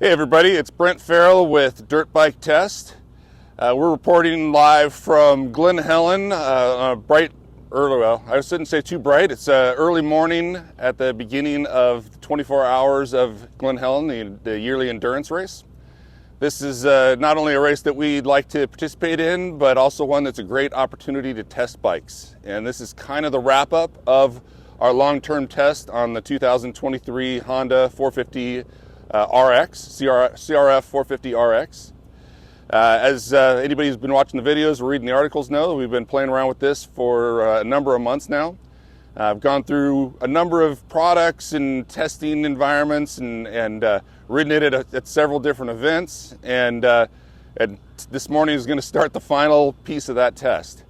Hey everybody, it's Brent Farrell with Dirt Bike Test. We're reporting live from Glen Helen on a bright, early, well, I shouldn't say too bright. It's early morning at the beginning of the 24 Hours of Glen Helen, the yearly endurance race. This is not only a race that we'd like to participate in, but also one that's a great opportunity to test bikes. And this is kind of the wrap up of our long-term test on the 2023 Honda 450 CRF450RX. As anybody who's been watching the videos or reading the articles know, we've been playing around with this for a number of months now. I've gone through a number of products and testing environments and ridden it at several different events. And this morning is going to start the final piece of that test.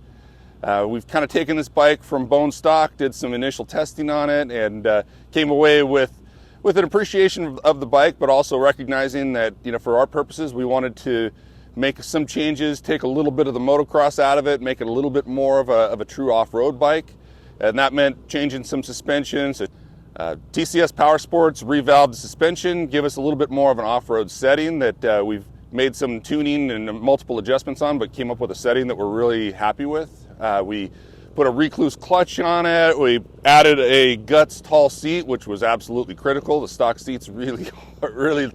We've kind of taken this bike from bone stock, did some initial testing on it, and came away with an appreciation of the bike, but also recognizing that, for our purposes, we wanted to make some changes, take a little bit of the motocross out of it, make it a little bit more of a true off-road bike. And that meant changing some suspension. So, TCS Power Sports revalved the suspension, give us a little bit more of an off-road setting that we've made some tuning and multiple adjustments on, but came up with a setting that we're really happy with. We put a recluse clutch on it. We added a Guts tall seat, which was absolutely critical. The stock seat's really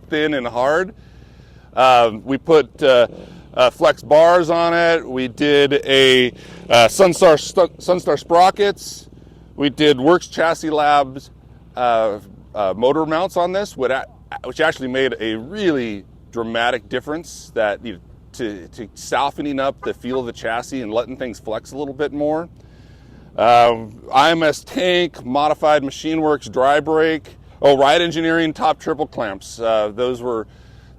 thin and hard. We put flex bars on it. We did a Sunstar sprockets. We did Works Chassis Labs motor mounts on this, which actually made a really dramatic difference that to softening up the feel of the chassis and letting things flex a little bit more. IMS tank, modified Machine Works dry brake, Ride Engineering top triple clamps. That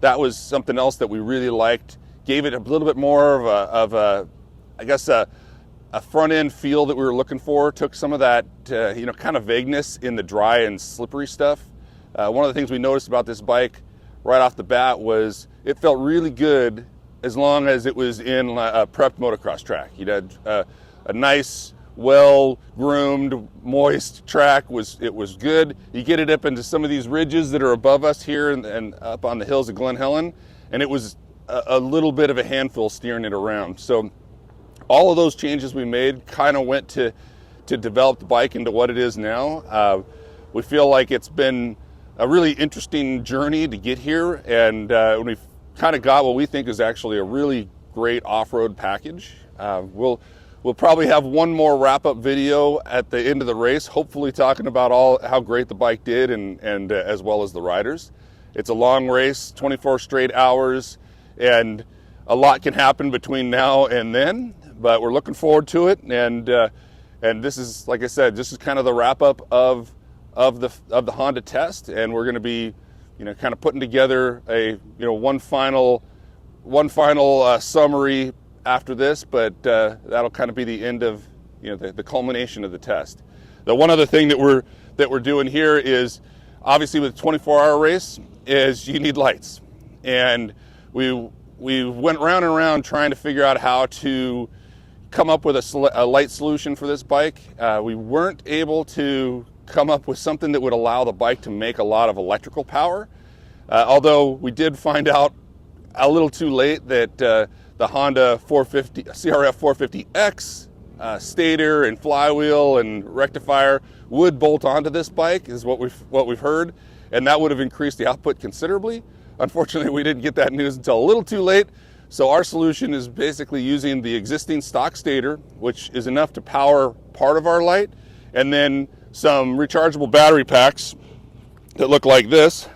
was something else that we really liked. Gave it a little bit more of a front end feel that we were looking for. Took some of that kind of vagueness in the dry and slippery stuff. One of the things we noticed about this bike right off the bat was it felt really good as long as it was in a prepped motocross track. A nice, well-groomed, moist track. It was good. You get it up into some of these ridges that are above us here and up on the hills of Glen Helen, and it was a little bit of a handful steering it around. So all of those changes we made kind of went to develop the bike into what it is now. We feel like it's been a really interesting journey to get here, and we've kind of got what we think is actually a really great off-road package. We'll probably have one more wrap-up video at the end of the race, hopefully talking about how great the bike did and as well as the riders. It's a long race, 24 straight hours, and a lot can happen between now and then, but we're looking forward to it. And this is, like I said, this is kind of the wrap-up of the Honda test, and we're going to be kind of putting together a one final summary after this, but that'll kind of be the end of the culmination of the test. The one other thing that we're doing here is, obviously with a 24-hour race, is you need lights, and we went round and round trying to figure out how to come up with a light solution for this bike. We weren't able to come up with something that would allow the bike to make a lot of electrical power, although we did find out a little too late that the Honda CRF450RX stator and flywheel and rectifier would bolt onto this bike, is what we've heard, and that would have increased the output considerably. Unfortunately, we didn't get that news until a little too late. So our solution is basically using the existing stock stator, which is enough to power part of our light, and then some rechargeable battery packs that look like this,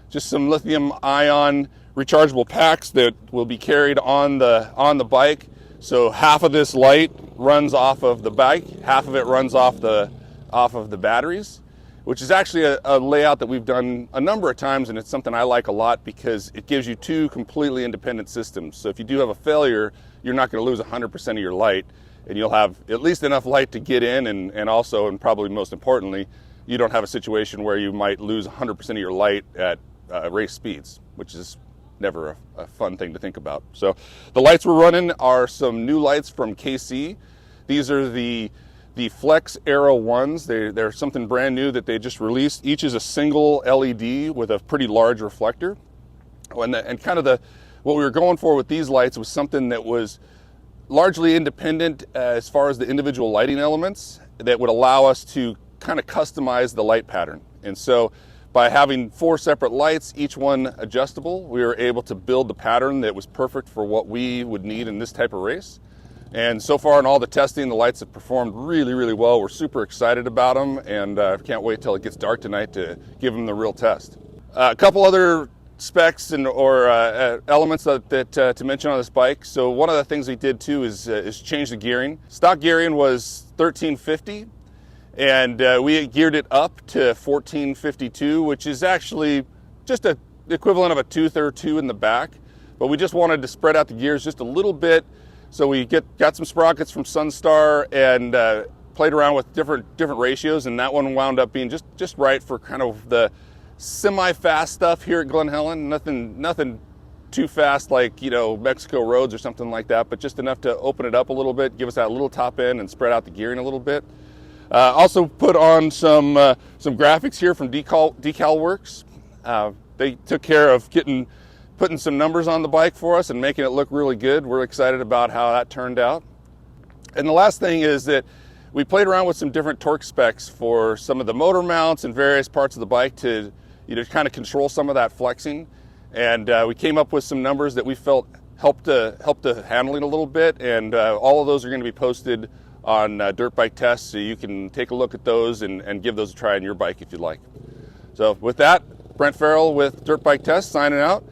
just some lithium ion rechargeable packs that will be carried on the bike. So half of this light runs off of the bike, half of it runs off of the batteries, which is actually a layout that we've done a number of times, and it's something I like a lot because it gives you two completely independent systems. So if you do have a failure, you're not going to lose 100% of your light, and you'll have at least enough light to get in, and also, and probably most importantly, you don't have a situation where you might lose 100% of your light at race speeds, which is never a fun thing to think about. So the lights we're running are some new lights from KC. These are the Flex Aero ones. They're something brand new that they just released. Each is a single LED with a pretty large reflector. And kind of what we were going for with these lights was something that was largely independent as far as the individual lighting elements that would allow us to kind of customize the light pattern. And so by having 4 separate lights, each one adjustable, we were able to build the pattern that was perfect for what we would need in this type of race. And so far in all the testing, the lights have performed really, really well. We're super excited about them, and can't wait till it gets dark tonight to give them the real test. A couple other specs or elements that to mention on this bike. So one of the things we did too is change the gearing. Stock gearing was 1350, and we geared it up to 1452, which is actually just the equivalent of a tooth or two in the back. But we just wanted to spread out the gears just a little bit. So we got some sprockets from Sunstar and played around with different ratios, and that one wound up being just right for kind of the semi-fast stuff here at Glen Helen. Nothing too fast like, you know, Mexico roads or something like that, but just enough to open it up a little bit, give us that little top end and spread out the gearing a little bit. Also put on some graphics here from Decal Works. They took care of putting some numbers on the bike for us and making it look really good. We're excited about how that turned out. And the last thing is that we played around with some different torque specs for some of the motor mounts and various parts of the bike to, you know, kind of control some of that flexing. And we came up with some numbers that we felt helped the handling a little bit. And all of those are going to be posted on Dirt Bike Tests, so you can take a look at those and give those a try on your bike if you'd like. So with that, Brent Farrell with Dirt Bike Tests signing out.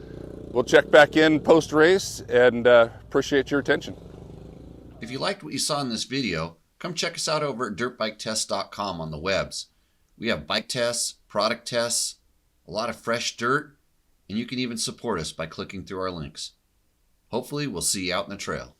We'll check back in post-race, and appreciate your attention. If you liked what you saw in this video, come check us out over at dirtbiketest.com on the webs. We have bike tests, product tests, a lot of fresh dirt, and you can even support us by clicking through our links. Hopefully, we'll see you out in the trail.